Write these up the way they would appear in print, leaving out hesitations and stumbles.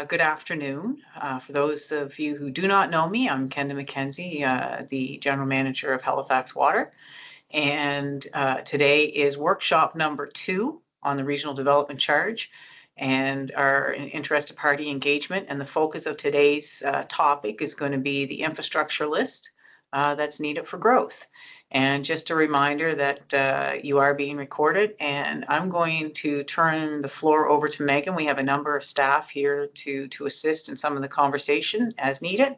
Good afternoon. For those of you who do not know me, I'm Kenda McKenzie, the General Manager of Halifax Water. And today is workshop number 2 on the Regional Development Charge and our interested party engagement. And the focus of today's topic is going to be the infrastructure list that's needed for growth. And just a reminder that you are being recorded, and I'm going to turn the floor over to Megan. We have a number of staff here to assist in some of the conversation as needed.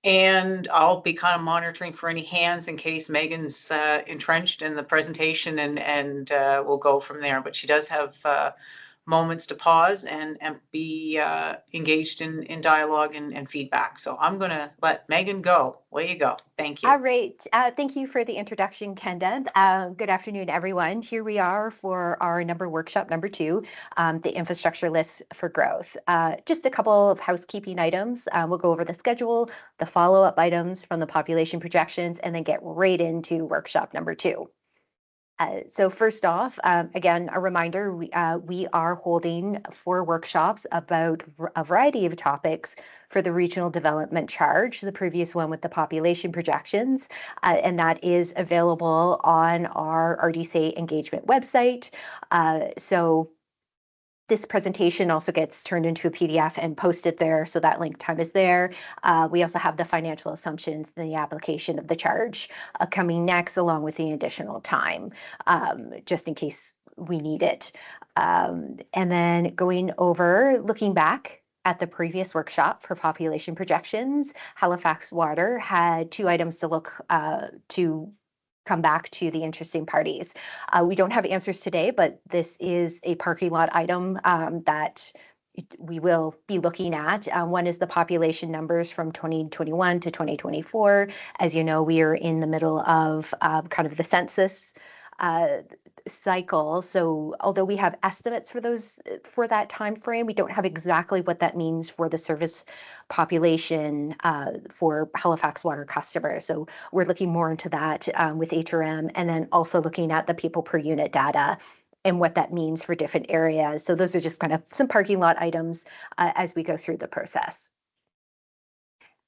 And I'll be kind of monitoring for any hands in case Megan's entrenched in the presentation, and we'll go from there. But she does have moments to pause and be engaged in dialogue and feedback. So I'm going to let Megan go. Way you go. Thank you. All right. Thank you for the introduction, Kenda. Good afternoon, everyone. Here we are for our workshop number 2, the infrastructure list for growth. Just a couple of housekeeping items. We'll go over the schedule, the follow-up items from the population projections, and then get right into workshop number 2. So first off, again, a reminder, we are holding 4 workshops about a variety of topics for the regional development charge, the previous one with the population projections, and that is available on our RDC engagement website. So this presentation also gets turned into a PDF and posted there, so that link time is there. We also have the financial assumptions and the application of the charge coming next, along with the additional time, just in case we need it. And then looking back at the previous workshop for population projections, Halifax Water had 2 items to come back to the interesting parties. We don't have answers today, but this is a parking lot item that we will be looking at. One is the population numbers from 2021 to 2024. As you know, we are in the middle of kind of the census cycle. So although we have estimates for that time frame, we don't have exactly what that means for the service population for Halifax Water customers. So we're looking more into that with HRM, and then also looking at the people per unit data and what that means for different areas. So those are just kind of some parking lot items as we go through the process.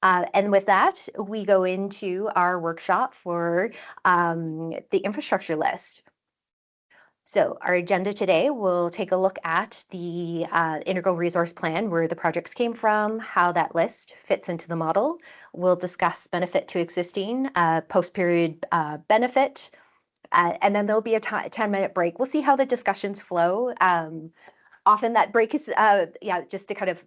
And with that, we go into our workshop for the infrastructure list. So our agenda today, we'll take a look at the integral resource plan, where the projects came from, how that list fits into the model. We'll discuss benefit to existing, post-period benefit, and then there'll be a 10-minute break. We'll see how the discussions flow. Often that break is, just to kind of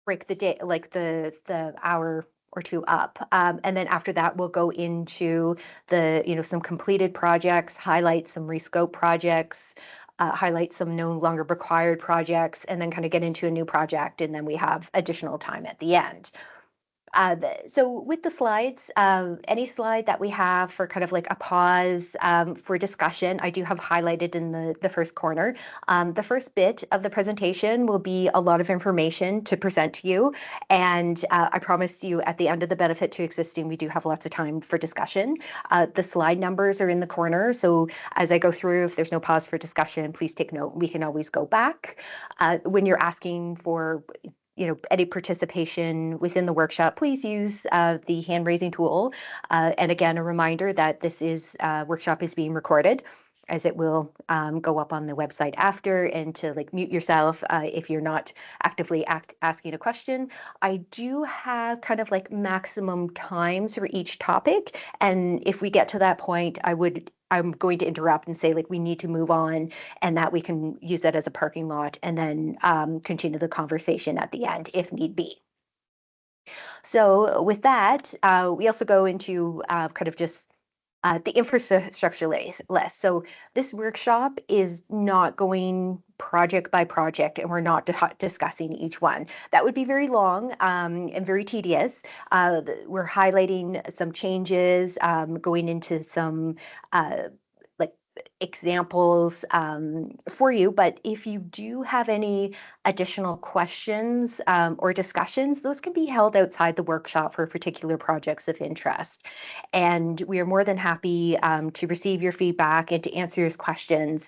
break the day, like the hour or 2 up. And then after that, we'll go into some completed projects, highlight some rescope projects, highlight some no longer required projects, and then kind of get into a new project. And then we have additional time at the end. So with the slides, any slide that we have for kind of like a pause for discussion, I do have highlighted in the first corner. The first bit of the presentation will be a lot of information to present to you. And I promise you at the end of the benefit to existing, we do have lots of time for discussion. The slide numbers are in the corner. So as I go through, if there's no pause for discussion, please take note. We can always go back. When you're asking for any participation within the workshop, please use the hand raising tool. And again, a reminder that this workshop is being recorded, as it will go up on the website after, and to mute yourself if you're not actively asking a question. I do have kind of maximum times for each topic. And if we get to that point, I'm going to interrupt and say we need to move on, and that we can use that as a parking lot, and then continue the conversation at the end if need be. So with that, we also go into kind of just the infrastructure list. So this workshop is not going project by project, and we're not discussing each one. That would be very long and very tedious. We're highlighting some changes, going into some examples for you, but if you do have any additional questions or discussions, those can be held outside the workshop for particular projects of interest. And we are more than happy to receive your feedback and to answer your questions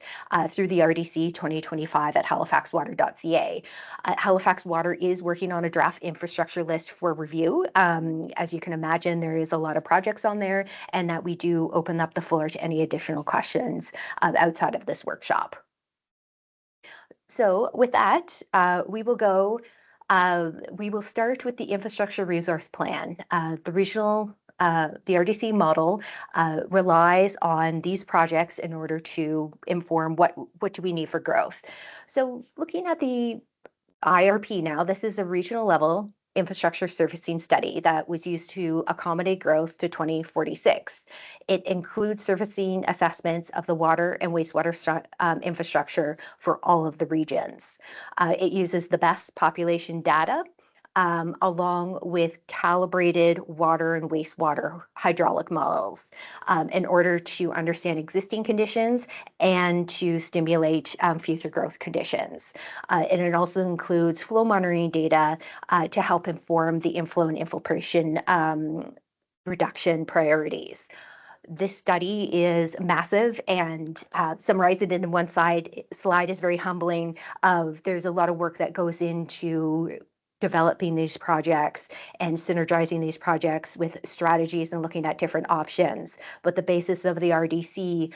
through the RDC 2025 at halifaxwater.ca. Halifax Water is working on a draft infrastructure list for review. As you can imagine, there is a lot of projects on there, and that we do open up the floor to any additional questions outside of this workshop. So with that, we will start with the infrastructure resource plan. The RDC model relies on these projects in order to inform what do we need for growth. So looking at the IRP now, this is a regional level infrastructure surfacing study that was used to accommodate growth to 2046. It includes surfacing assessments of the water and wastewater infrastructure for all of the regions. It uses the best population data along with calibrated water and wastewater hydraulic models in order to understand existing conditions and to stimulate future growth conditions. And it also includes flow monitoring data to help inform the inflow and infiltration reduction priorities. This study is massive, and summarizing it in one slide is very humbling. There's a lot of work that goes into developing these projects and synergizing these projects with strategies and looking at different options. But the basis of the RDC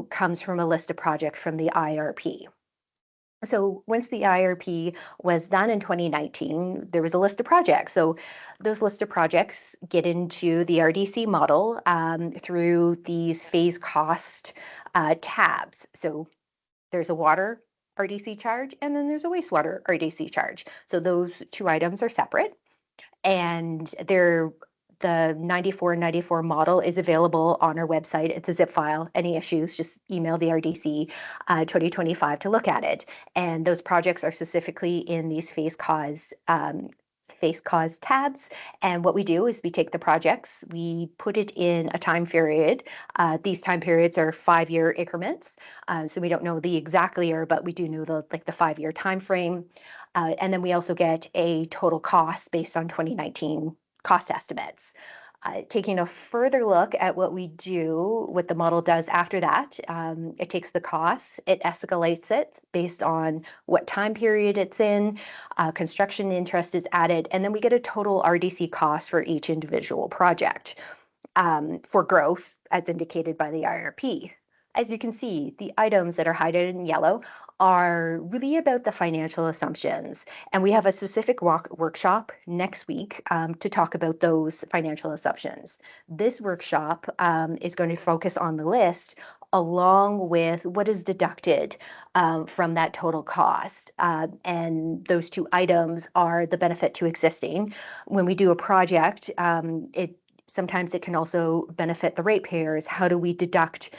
comes from a list of projects from the IRP. So once the IRP was done in 2019, there was a list of projects. So those list of projects get into the RDC model through these phase cost tabs. So there's a water RDC charge, and then there's a wastewater RDC charge. So those two items are separate, and the 9494 model is available on our website. It's a zip file. Any issues, just email the RDC 2025 to look at it. And those projects are specifically in these phase cause tabs. And what we do is we take the projects, we put it in a time period. These time periods are 5-year increments. So we don't know the exact year, but we do know the 5-year time frame. And then we also get a total cost based on 2019 cost estimates. Taking a further look at what the model does after that, it takes the costs, it escalates it based on what time period it's in, construction interest is added, and then we get a total RDC cost for each individual project for growth as indicated by the IRP. As you can see, the items that are highlighted in yellow are really about the financial assumptions. And we have a specific workshop next week to talk about those financial assumptions. This workshop is going to focus on the list along with what is deducted from that total cost. And those two items are the benefit to existing. When we do a project, sometimes it can also benefit the ratepayers. How do we deduct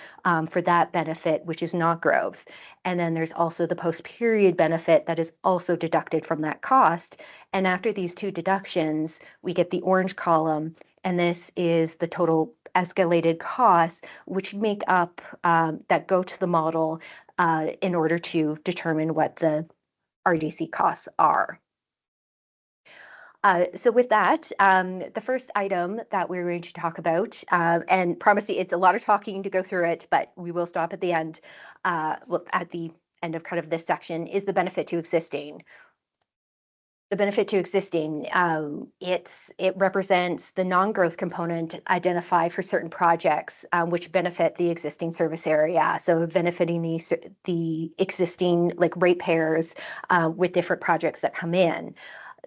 for that benefit, which is not growth? And then there's also the post-period benefit that is also deducted from that cost. And after these two deductions, we get the orange column, and this is the total escalated costs, which make up, that go to the model in order to determine what the RDC costs are. So with that, the first item that we're going to talk about, and promise you it's a lot of talking to go through it, but we will stop at the end, at the end of kind of this section, is the benefit to existing. The benefit to existing, it represents the non-growth component identified for certain projects which benefit the existing service area. So benefiting the existing ratepayers with different projects that come in.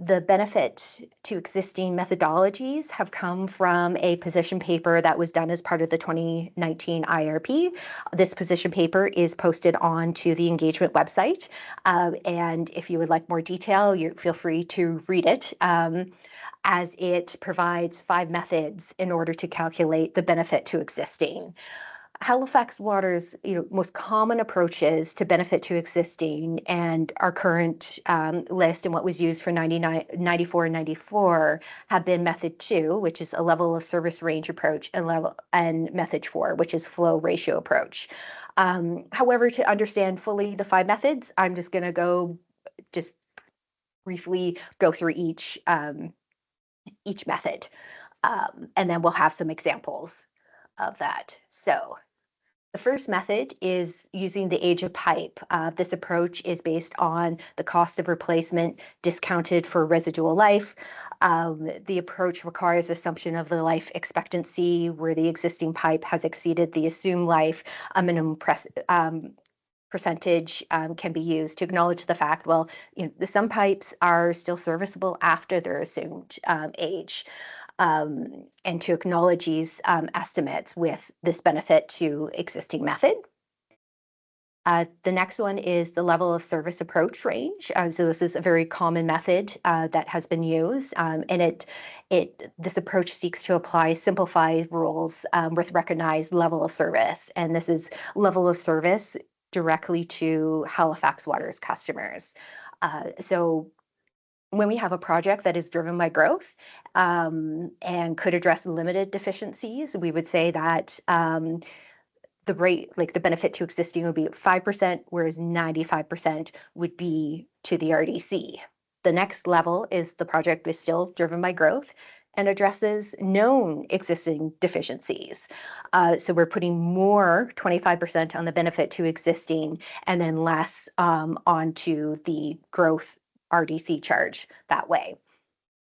The benefit to existing methodologies have come from a position paper that was done as part of the 2019 IRP. This position paper is posted onto the engagement website. And if you would like more detail, feel free to read it, as it provides 5 methods in order to calculate the benefit to existing. Halifax Water's most common approaches to benefit to existing and our current list and what was used for 94 and 94 have been method 2, which is a level of service range approach, and method 4, which is flow ratio approach. However, to understand fully the 5 methods, I'm just going to just briefly go through each method, and then we'll have some examples of that. So the first method is using the age of pipe. This approach is based on the cost of replacement discounted for residual life. The approach requires assumption of the life expectancy where the existing pipe has exceeded the assumed life. A minimum percentage can be used to acknowledge the fact, well, some pipes are still serviceable after their assumed age. And to acknowledge these estimates with this benefit to existing method. The next one is the level of service approach range. So this is a very common method that has been used, and this approach seeks to apply simplified rules with recognized level of service, and this is level of service directly to Halifax Water's customers. So when we have a project that is driven by growth and could address limited deficiencies, we would say that the rate, like the benefit to existing, would be 5%, whereas 95% would be to the RDC. The next level is the project is still driven by growth and addresses known existing deficiencies. So we're putting more, 25%, on the benefit to existing and then less onto the growth RDC charge that way.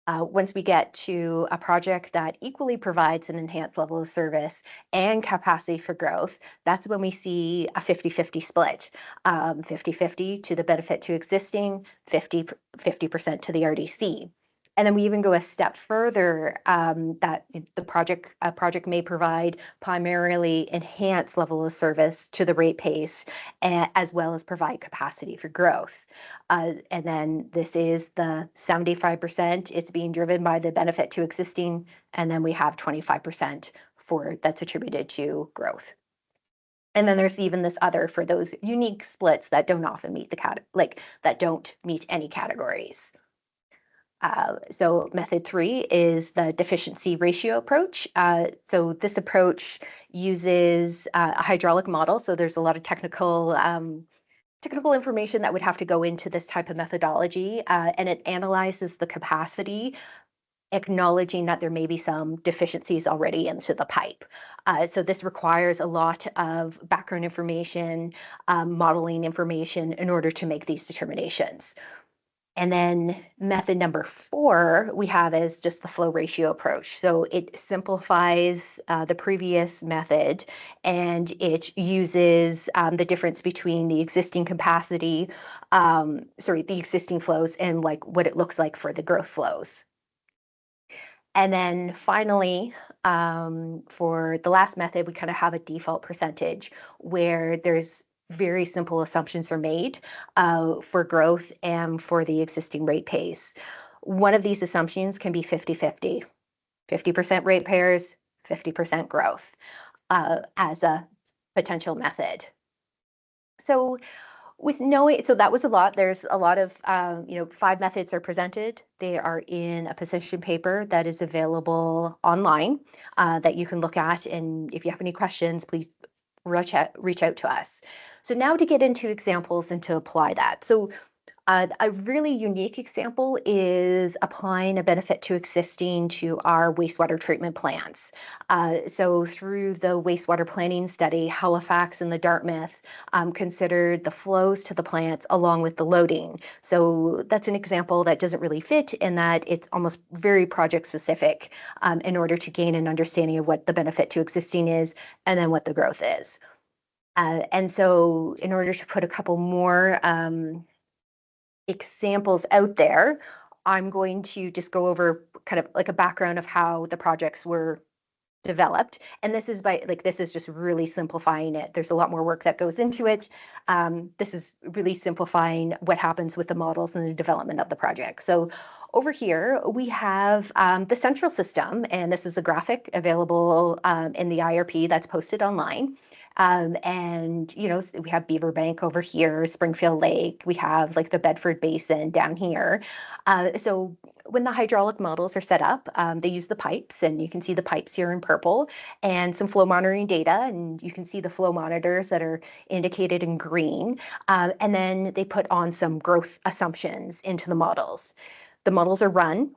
Once we get to a project that equally provides an enhanced level of service and capacity for growth, that's when we see a 50-50 split. 50-50 to the benefit to existing, 50% to the RDC. And then we even go a step further, that a project may provide primarily enhanced level of service to the rate base, as well as provide capacity for growth. And then this is the 75%. It's being driven by the benefit to existing, and then we have 25% that's attributed to growth. And then there's even this other for those unique splits that don't often meet that don't meet any categories. So method 3 is the deficiency ratio approach. So this approach uses a hydraulic model. So there's a lot of technical information that would have to go into this type of methodology, and it analyzes the capacity, acknowledging that there may be some deficiencies already into the pipe. So this requires a lot of background information, modeling information in order to make these determinations. And then method number 4 we have is just the flow ratio approach. So it simplifies the previous method, and it uses the difference between the existing capacity, the existing flows, and like what it looks like for the growth flows. And then finally, for the last method, we kind of have a default percentage where there's very simple assumptions are made for growth and for the existing rate pace. One of these assumptions can be 50-50, 50% rate payers, 50% growth as a potential method. So that was a lot. There's a lot of, 5 methods are presented. They are in a position paper that is available online that you can look at. And if you have any questions, please reach out to us. So now to get into examples and to apply that. So a really unique example is applying a benefit to existing to our wastewater treatment plants. So through the wastewater planning study, Halifax and the Dartmouth considered the flows to the plants along with the loading. So that's an example that doesn't really fit in that it's almost very project specific in order to gain an understanding of what the benefit to existing is and then what the growth is. And so in order to put a couple more examples out there, I'm going to just go over kind of like a background of how the projects were developed. And this is just really simplifying it. There's a lot more work that goes into it. This is really simplifying what happens with the models and the development of the project. So over here, we have the central system, and this is a graphic available in the IRP that's posted online. And, we have Beaver Bank over here, Springfield Lake, we have like the Bedford Basin down here. So when the hydraulic models are set up, they use the pipes, and you can see the pipes here in purple, and some flow monitoring data, and you can see the flow monitors that are indicated in green. And then they put on some growth assumptions into the models. The models are run,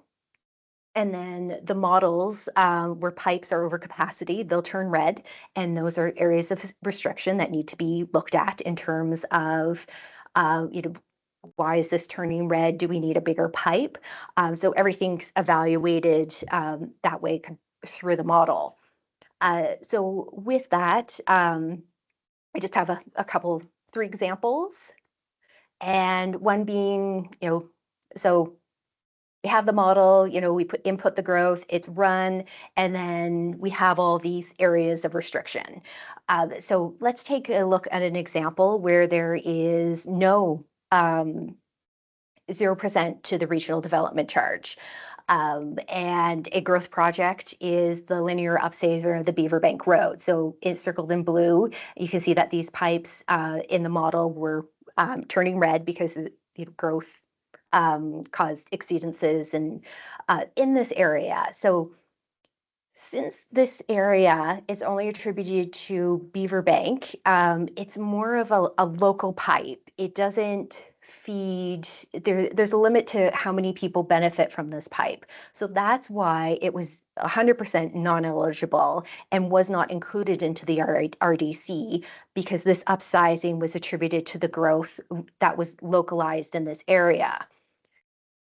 and then the models where pipes are over capacity, they'll turn red. And those are areas of restriction that need to be looked at in terms of, why is this turning red? Do we need a bigger pipe? So everything's evaluated that way through the model. So with that, I just have a couple, three examples. And one being, so we have the model, we input the growth, it's run, and then we have all these areas of restriction. So let's take a look at an example where there is no 0% to the regional development charge. And a growth project is the linear upsizer of the Beaver Bank Road. So it's circled in blue. You can see that these pipes in the model were turning red because growth caused exceedances and in this area. So since this area is only attributed to Beaver Bank, it's more of a local pipe. It doesn't feed, there's a limit to how many people benefit from this pipe. So that's why it was 100% non-eligible and was not included into the RDC, because this upsizing was attributed to the growth that was localized in this area.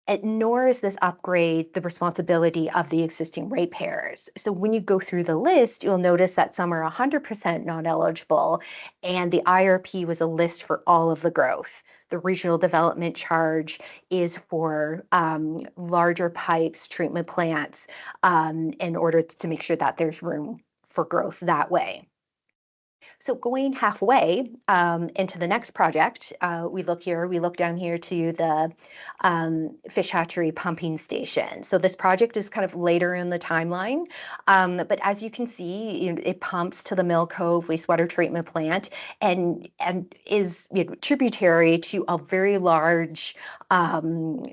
And nor is this upgrade the responsibility of the existing ratepayers. So when you go through the list, you'll notice that some are 100% non-eligible, and the IRP was a list for all of the growth. The regional development charge is for larger pipes, treatment plants, in order to make sure that there's room for growth that way. So going halfway into the next project, we look down here to the fish hatchery pumping station. So this project is kind of later in the timeline, but as you can see, it pumps to the Mill Cove wastewater treatment plant and is tributary to a very large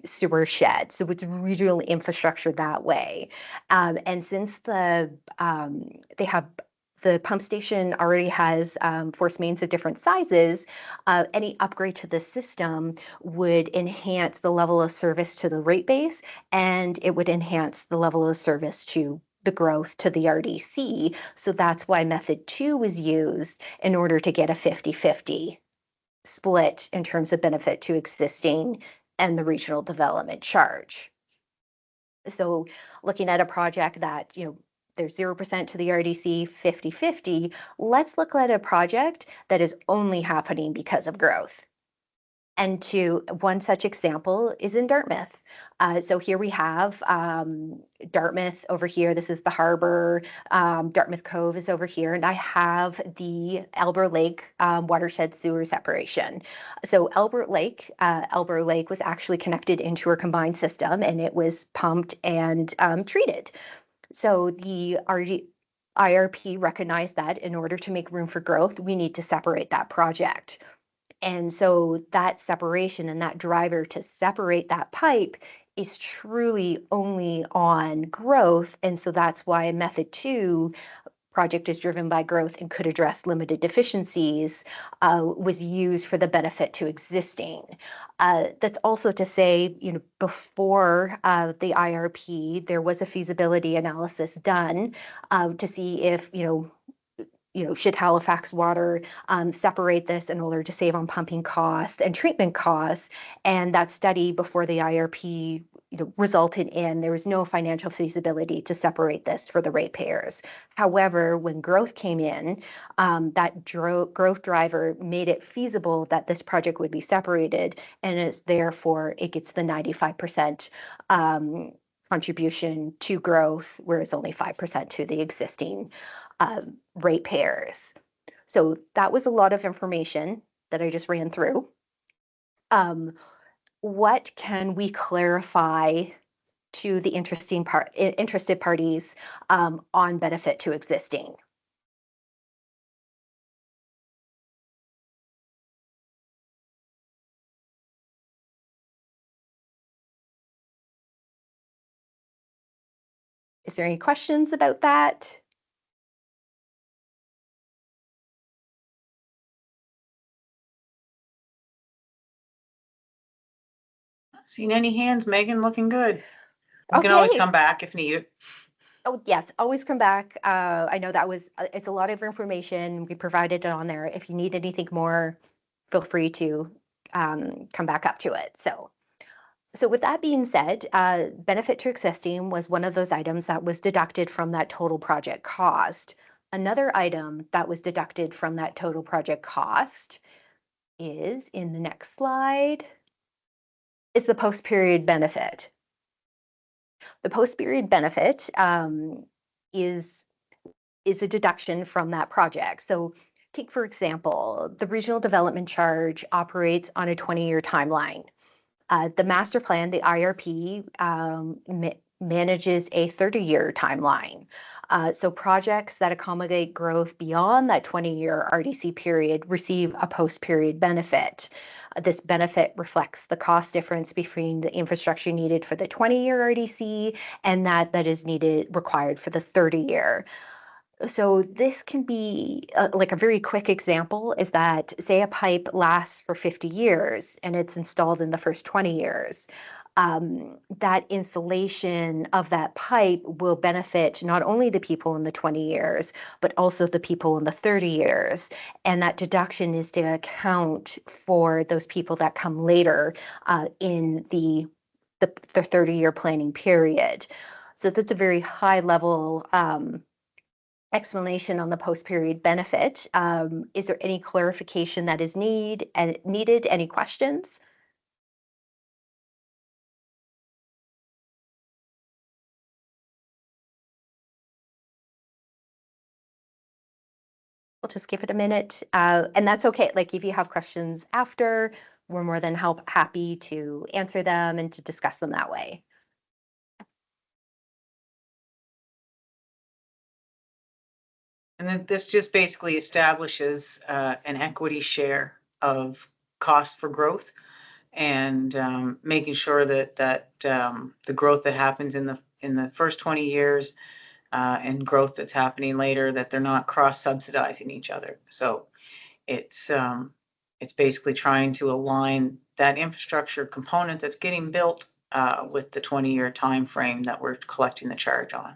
sewer shed. So it's regional infrastructure that way. And since they have the pump station already has force mains of different sizes, any upgrade to the system would enhance the level of service to the rate base, and it would enhance the level of service to the growth to the RDC. So that's why method 2 was used in order to get a 50-50 split in terms of benefit to existing and the regional development charge. So looking at a project that, there's 0% to the RDC, 50-50. Let's look at a project that is only happening because of growth. And one such example is in Dartmouth. So here we have Dartmouth over here. This is the harbor. Dartmouth Cove is over here. And I have the Elbow Lake watershed sewer separation. So Elbow Lake was actually connected into a combined system, and it was pumped and treated. So the IRP recognized that in order to make room for growth, we need to separate that project. And so that separation and that driver to separate that pipe is truly only on growth. And so that's why method 2, project is driven by growth and could address limited deficiencies, was used for the benefit to existing. That's also to say, before the IRP, there was a feasibility analysis done to see if, should Halifax Water separate this in order to save on pumping costs and treatment costs? And that study before the IRP resulted in there was no financial feasibility to separate this for the ratepayers. However, when growth came in, that growth driver made it feasible that this project would be separated, and therefore it gets the 95% contribution to growth, whereas only 5% to the existing ratepayers. So that was a lot of information that I just ran through. What can we clarify to the interested parties on benefit to existing? Is there any questions about that? Seen any hands? Megan, looking good. We can always come back if needed. Oh, yes, always come back. I know that was, it's a lot of information. We provided it on there. If you need anything more, feel free to come back up to it. So with that being said, benefit to existing was one of those items that was deducted from that total project cost. Another item that was deducted from that total project cost is in the next slide, is the post-period benefit. The post-period benefit is a deduction from that project. So take, for example, the regional development charge operates on a 20-year timeline. The master plan, the IRP, manages a 30-year timeline. So projects that accommodate growth beyond that 20-year RDC period receive a post-period benefit. This benefit reflects the cost difference between the infrastructure needed for the 20-year RDC and that is required for the 30-year. So this can be like a very quick example is that, say, a pipe lasts for 50 years and it's installed in the first 20 years. That installation of that pipe will benefit not only the people in the 20 years, but also the people in the 30 years. And that deduction is to account for those people that come later in the 30-year planning period. So that's a very high level explanation on the post-period benefit. Is there any clarification that is needed? Any questions? We'll just give it a minute, and that's okay. Like if you have questions after, we're more than happy to answer them and to discuss them that way. And then this just basically establishes an equity share of cost for growth and making sure that the growth that happens in the first 20 years and growth that's happening later, that they're not cross-subsidizing each other. So it's basically trying to align that infrastructure component that's getting built with the 20-year time frame that we're collecting the charge on.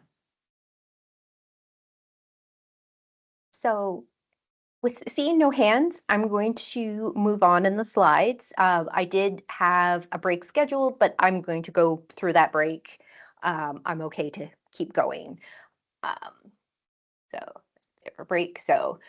So with seeing no hands, I'm going to move on in the slides. I did have a break scheduled, but I'm going to go through that break. I'm okay to keep going. So bit of a break. So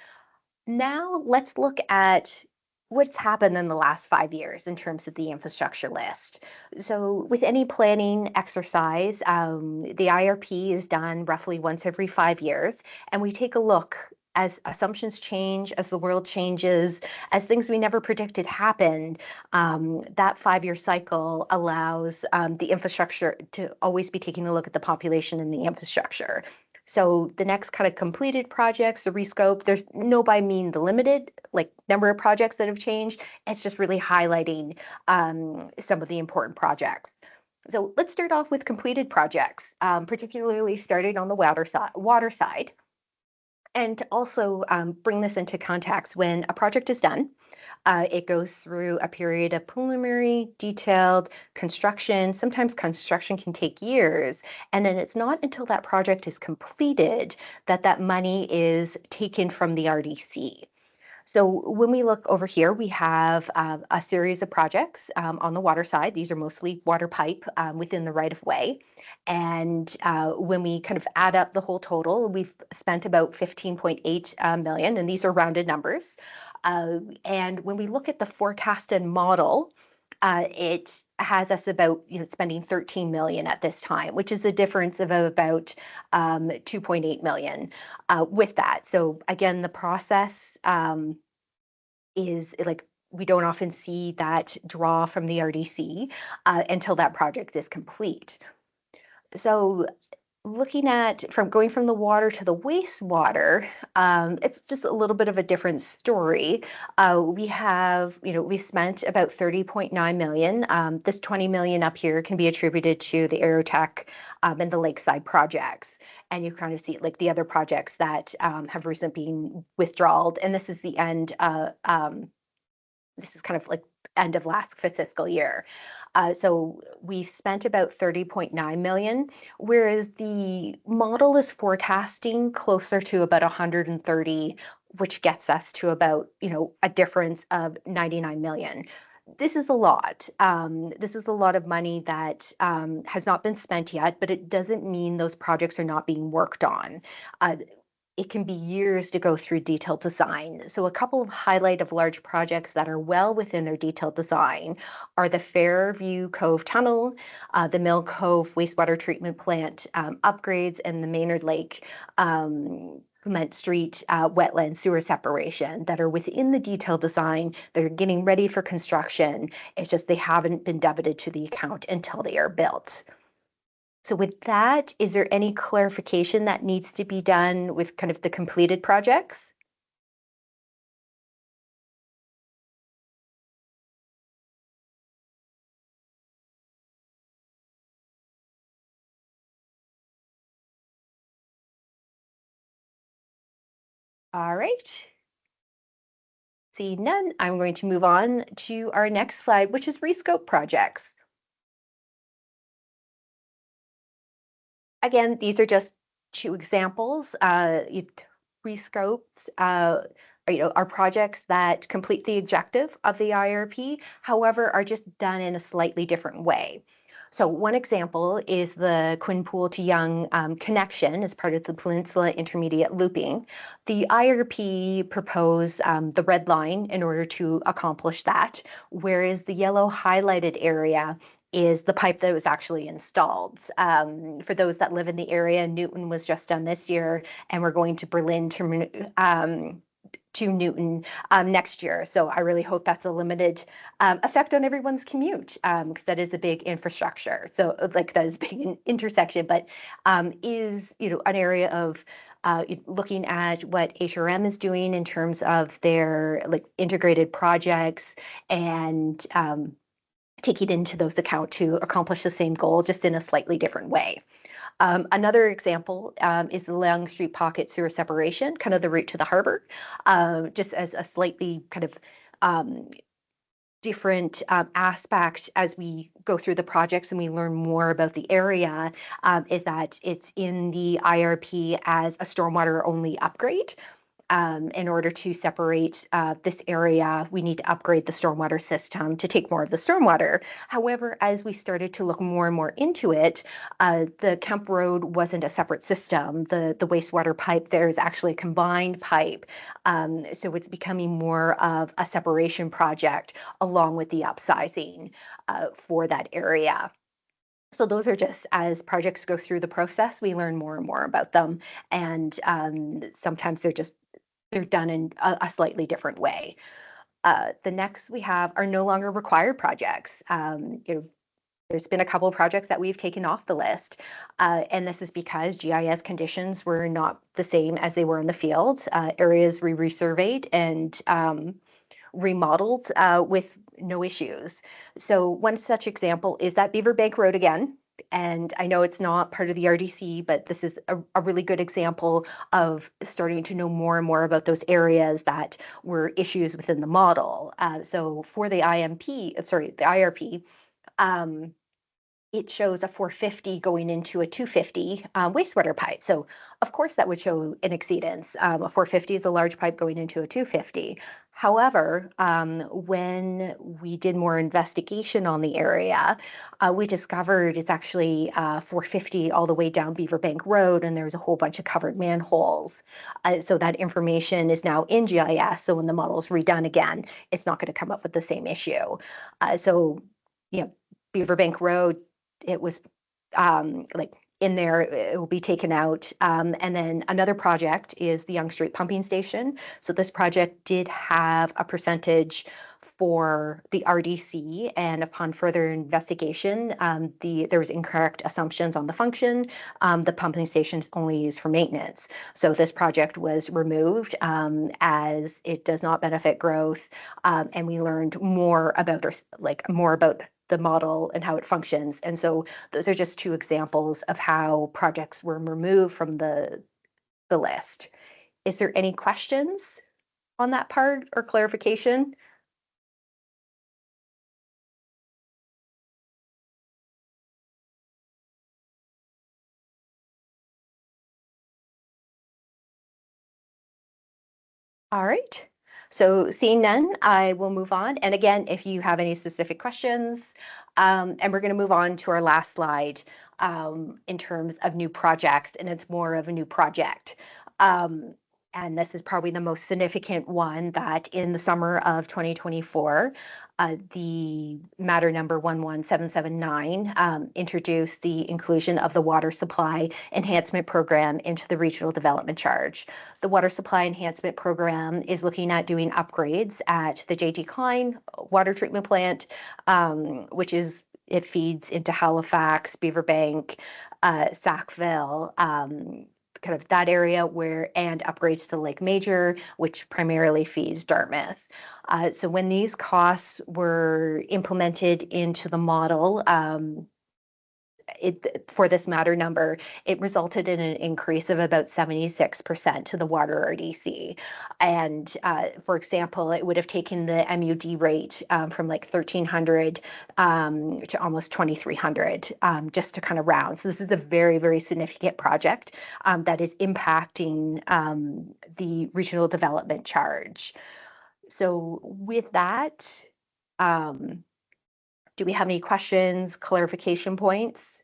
now let's look at what's happened in the last 5 years in terms of the infrastructure list. So with any planning exercise, the IRP is done roughly once every 5 years, and we take a look as assumptions change, as the world changes, as things we never predicted happen. That 5-year cycle allows the infrastructure to always be taking a look at the population and the infrastructure. So the next kind of completed projects, the rescope, there's no by mean the limited like number of projects that have changed. It's just really highlighting some of the important projects. So let's start off with completed projects, particularly starting on the water side. And to also bring this into context, when a project is done, it goes through a period of preliminary, detailed construction. Sometimes construction can take years. And then it's not until that project is completed that that money is taken from the RDC. So when we look over here, we have a series of projects on the water side. These are mostly water pipe within the right of way. And when we kind of add up the whole total, we've spent about 15.8 million, and these are rounded numbers. And when we look at the forecasted model, it has us about spending 13 million at this time, which is a difference of about 2.8 million with that. So again, the process is like we don't often see that draw from the RDC until that project is complete. So looking at going from the water to the wastewater, it's just a little bit of a different story. We have, we spent about 30.9 million. This 20 million up here can be attributed to the Aerotech and the Lakeside projects. And you kind of see like the other projects that have recently been withdrawn. And this is the end, this is kind of like end of last fiscal year. So we spent about 30.9 million, whereas the model is forecasting closer to about 130, which gets us to about, a difference of 99 million. This is a lot. This is a lot of money that has not been spent yet, but it doesn't mean those projects are not being worked on. It can be years to go through detailed design. So a couple of highlight of large projects that are well within their detailed design are the Fairview Cove Tunnel, the Mill Cove Wastewater Treatment Plant upgrades, and the Maynard Lake Clement Street wetland sewer separation that are within the detailed design. They're getting ready for construction. It's just they haven't been debited to the account until they are built. So with that, is there any clarification that needs to be done with kind of the completed projects? All right. See none, I'm going to move on to our next slide, which is rescope projects. Again, these are just two examples. Rescopes are projects that complete the objective of the IRP, however, are just done in a slightly different way. So one example is the Quinpool to Yonge connection as part of the Peninsula Intermediate Looping. The IRP proposed the red line in order to accomplish that, whereas the yellow highlighted area is the pipe that was actually installed. For those that live in the area, Newton was just done this year, and we're going to Berlin to Newton next year. So I really hope that's a limited effect on everyone's commute, because that is a big infrastructure. So like that is a big intersection, but is an area of looking at what HRM is doing in terms of their like integrated projects and taking into those account to accomplish the same goal, just in a slightly different way. Another example is the Long Street Pocket sewer separation, kind of the route to the harbor, just as a slightly kind of different aspect as we go through the projects and we learn more about the area, is that it's in the IRP as a stormwater only upgrade. In order to separate this area, we need to upgrade the stormwater system to take more of the stormwater. However, as we started to look more and more into it, the Kemp Road wasn't a separate system. The wastewater pipe there is actually a combined pipe. So it's becoming more of a separation project along with the upsizing for that area. So those are just, as projects go through the process, we learn more and more about them. And sometimes they're done in a slightly different way. The next we have are no longer required projects. There's been a couple of projects that we've taken off the list, and this is because GIS conditions were not the same as they were in the field. Areas we resurveyed and remodeled with no issues. So one such example is that Beaver Bank Road again. And I know it's not part of the RDC, but this is a really good example of starting to know more and more about those areas that were issues within the model. So for the IRP, it shows a 450 going into a 250 wastewater pipe. So of course that would show an exceedance. A 450 is a large pipe going into a 250. However, when we did more investigation on the area, we discovered it's actually 450 all the way down Beaver Bank Road, and there's a whole bunch of covered manholes. So that information is now in GIS. So when the model is redone again, it's not going to come up with the same issue. Beaver Bank Road, it was like in there, it will be taken out. And then another project is the Yonge Street Pumping Station. So this project did have a percentage for the RDC, and upon further investigation, there was incorrect assumptions on the function. The pumping station is only used for maintenance. So this project was removed as it does not benefit growth, and we learned more about the model and how it functions. And so those are just two examples of how projects were removed from the list. Is there any questions on that part or clarification? All right. So seeing none, I will move on. And again, if you have any specific questions, and we're going to move on to our last slide in terms of new projects, and it's more of a new project. And this is probably the most significant one, that in the summer of 2024, the matter number 11779 introduced the inclusion of the water supply enhancement program into the regional development charge. The water supply enhancement program is looking at doing upgrades at the J.T. Klein water treatment plant, it feeds into Halifax, Beaverbank, Sackville, kind of that area and upgrades to Lake Major, which primarily feeds Dartmouth. So when these costs were implemented into the model, for this matter number, it resulted in an increase of about 76% to the water RDC. And for example, it would have taken the MUD rate from like 1,300 to almost 2,300, just to kind of round. So this is a very, very significant project that is impacting the regional development charge. So with that, do we have any questions, clarification points?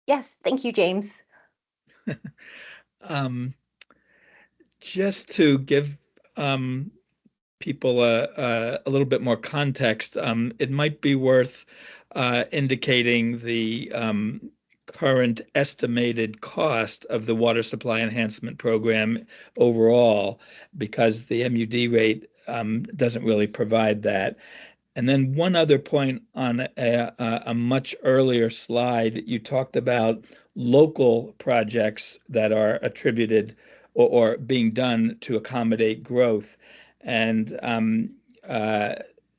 Yes, thank you, James. Just to give people a little bit more context, it might be worth indicating the current estimated cost of the water supply enhancement program overall, because the MUD rate doesn't really provide that. And then one other point on a much earlier slide, you talked about local projects that are attributed or being done to accommodate growth. And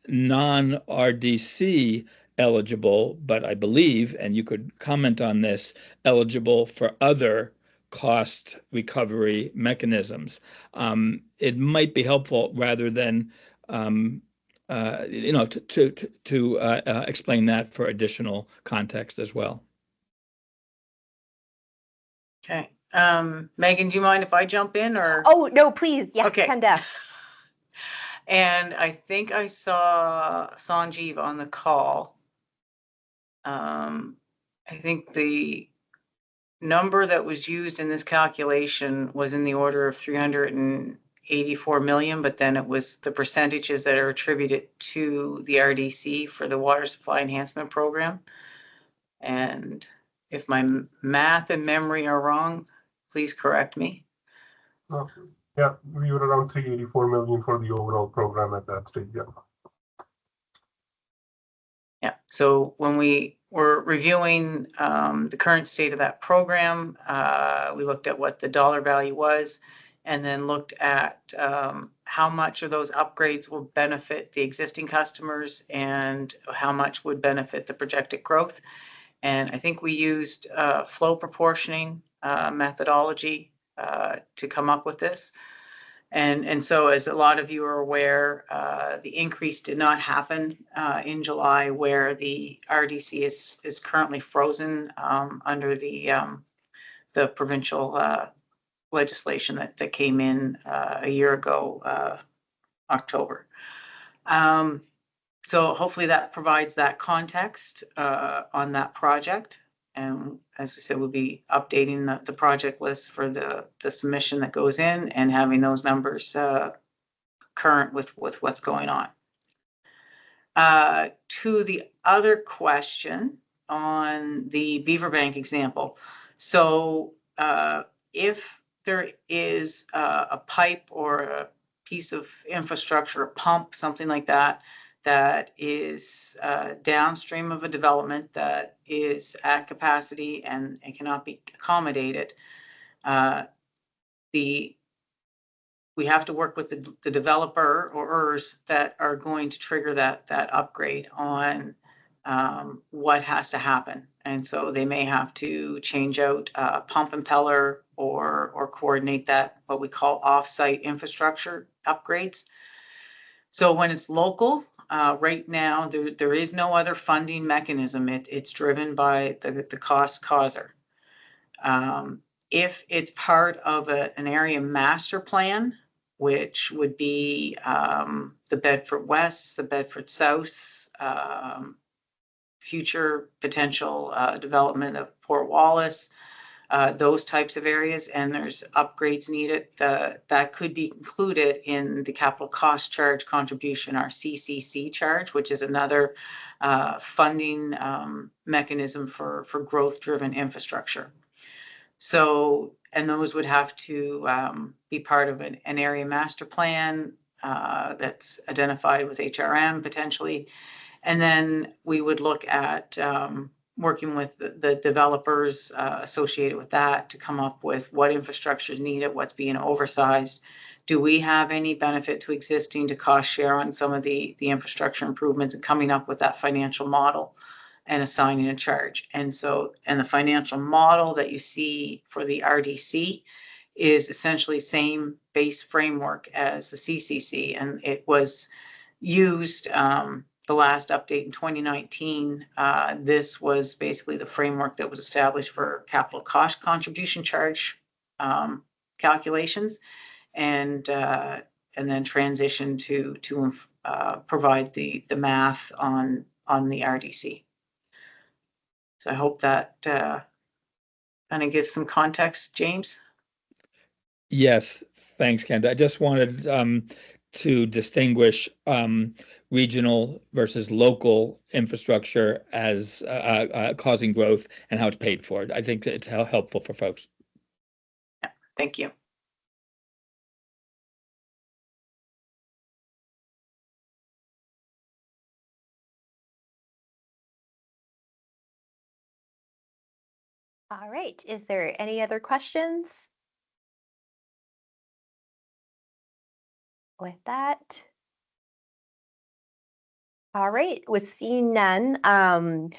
non-RDC eligible, but I believe, and you could comment on this, eligible for other cost recovery mechanisms. It might be helpful, rather than to explain that for additional context as well. Okay. Megan, do you mind if I jump in, or? Oh, no, please. Yes, Okay. Kenda. And I think I saw Sanjeev on the call. I think the number that was used in this calculation was in the order of 384 million, but then it was the percentages that are attributed to the RDC for the water supply enhancement program. And if my math and memory are wrong, please correct me. Yeah, we were around 384 million for the overall program at that stage. Yeah. Yeah. So when we were reviewing the current state of that program, we looked at what the dollar value was, and then looked at how much of those upgrades will benefit the existing customers and how much would benefit the projected growth. And I think we used flow proportioning methodology to come up with this. And so, as a lot of you are aware, the increase did not happen in July, where the RDC is currently frozen under the provincial legislation that came in a year ago, October. So hopefully that provides that context on that project. And as we said, we'll be updating the project list for the submission that goes in, and having those numbers current with what's going on. To the other question on the Beaverbank example. So if there is a pipe or a piece of infrastructure, a pump, something like that, that is downstream of a development that is at capacity and cannot be accommodated, we have to work with the developer or ERS that are going to trigger that upgrade on what has to happen. And so they may have to change out pump impeller or coordinate that, what we call off-site infrastructure upgrades. So when it's local, right now, there is no other funding mechanism. It's driven by the cost causer. If it's part of an area master plan, which would be the Bedford West, the Bedford South, future potential development of Port Wallace, those types of areas, and there's upgrades needed, that could be included in the capital cost charge contribution, our CCC charge, which is another funding mechanism for growth-driven infrastructure. So, and those would have to be part of an area master plan that's identified with HRM potentially. And then we would look at working with the developers associated with that to come up with what infrastructure is needed, what's being oversized. Do we have any benefit to existing to cost share on some of the infrastructure improvements, and coming up with that financial model and assigning a charge. And so, and the financial model that you see for the RDC is essentially same base framework as the CCC. And it was used the last update in 2019. This was basically the framework that was established for capital cost contribution charge calculations, and then transition to provide the math on the RDC. So I hope that kind of gives some context, James. Yes, thanks, Kenda. I just wanted to distinguish regional versus local infrastructure as causing growth and how it's paid for. I think it's helpful for folks. Yeah, thank you. All right, is there any other questions? With that, all right, with seeing none, I'm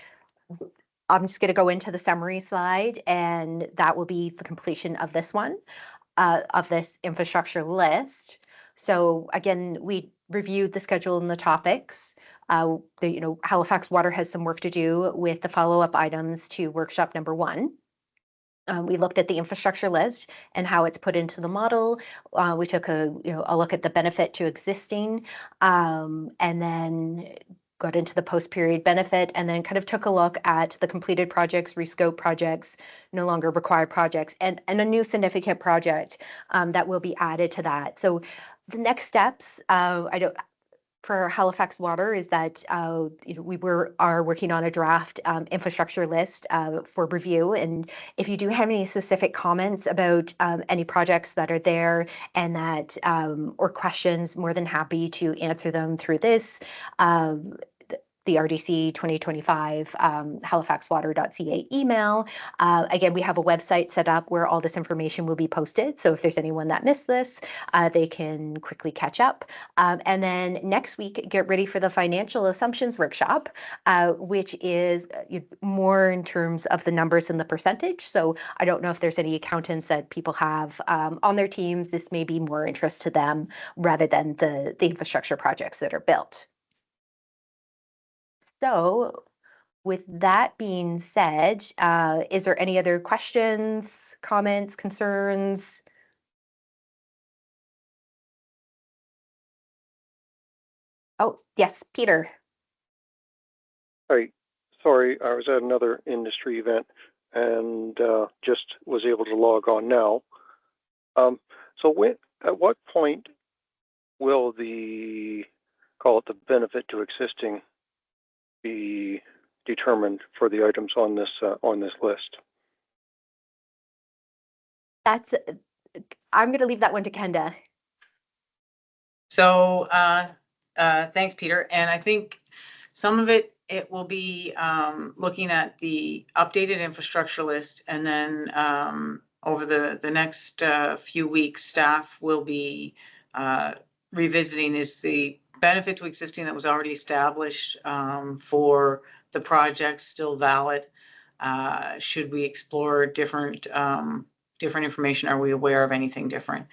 just going to go into the summary slide, and that will be the completion of this one, of this infrastructure list. So again, we reviewed the schedule and the topics. Halifax Water has some work to do with the follow-up items to workshop number 1. We looked at the infrastructure list and how it's put into the model. We took a look at the benefit to existing, and then got into the post-period benefit, and then kind of took a look at the completed projects, rescope projects, no longer required projects, and a new significant project that will be added to that. So the next steps, for Halifax Water, is that we are working on a draft infrastructure list for review. And if you do have any specific comments about any projects that are there and that or questions, more than happy to answer them through this. The RDC 2025 halifaxwater.ca email. Again, we have a website set up where all this information will be posted. So if there's anyone that missed this, they can quickly catch up. And then next week, get ready for the financial assumptions workshop, which is more in terms of the numbers and the percentage. So I don't know if there's any accountants that people have on their teams. This may be more interest to them rather than the infrastructure projects that are built. So with that being said, is there any other questions, comments, concerns? Oh, yes, Peter. Hi, sorry, I was at another industry event and just was able to log on now. So at what point will the, call it the benefit to existing, be determined for the items on this list? That's, I'm going to leave that one to Kenda. So thanks, Peter. And I think some of it will be looking at the updated infrastructure list, and then over the next few weeks, staff will be revisiting is the benefit to existing that was already established for the project still valid? Should we explore different information? Are we aware of anything different?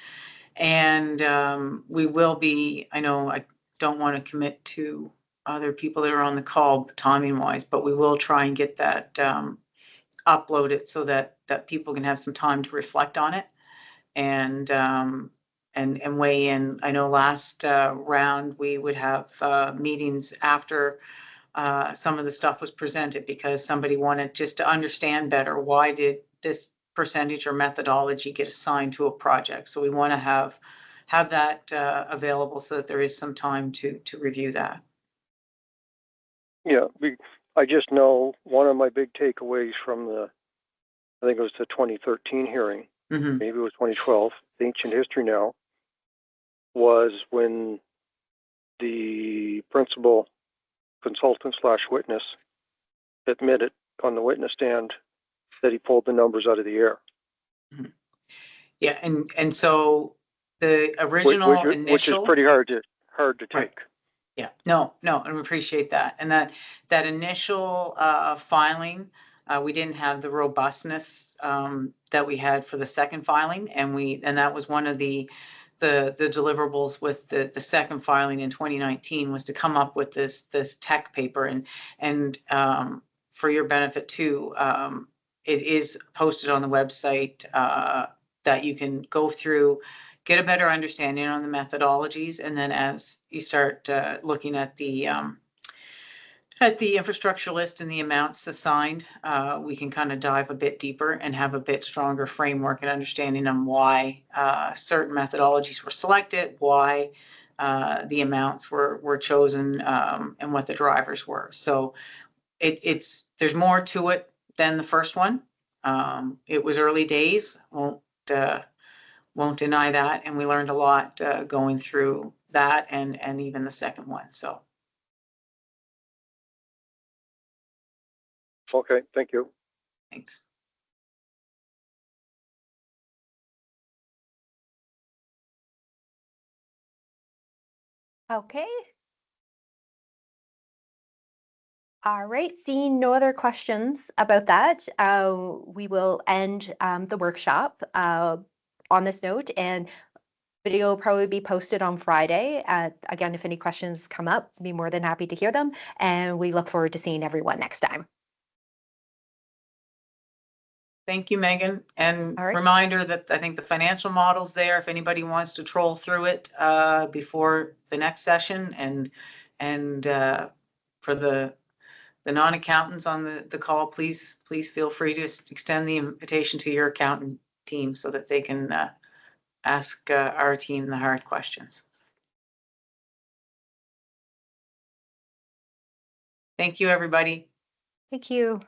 And we will be, I know I don't want to commit to other people that are on the call timing wise, but we will try and get that uploaded so that people can have some time to reflect on it and weigh in. I know last round we would have meetings after some of the stuff was presented because somebody wanted just to understand better why did this percentage or methodology get assigned to a project. So we want to have that available so that there is some time to review that. Yeah, I just know one of my big takeaways from I think it was the 2013 hearing, maybe it was 2012, ancient history now, was when the principal consultant / witness admitted on the witness stand that he pulled the numbers out of the air. Yeah, and so the original initial, which is pretty hard to take. Right. Yeah, no, I appreciate that. And that initial filing, we didn't have the robustness that we had for the second filing, and that was one of the deliverables with the second filing in 2019 was to come up with this tech paper, and for your benefit too, it is posted on the website that you can go through, get a better understanding on the methodologies, and then as you start looking at the infrastructure list and the amounts assigned, we can kind of dive a bit deeper and have a bit stronger framework and understanding on why certain methodologies were selected, why the amounts were chosen, and what the drivers were. So there's more to it than the first one. It was early days. Won't deny that, and we learned a lot going through that and even the second one. So okay, thank you. thanks. Okay. All right, seeing no other questions about that, we will end the workshop on this note, and video will probably be posted on Friday. Again, if any questions come up, be more than happy to hear them, and we look forward to seeing everyone next time. Thank you, Megan. And All right. Reminder that I think the financial model's there if anybody wants to troll through it before the next session, and for the non-accountants on the call, please feel free to extend the invitation to your accountant team so that they can ask our team the hard questions. Thank you, everybody. Thank you.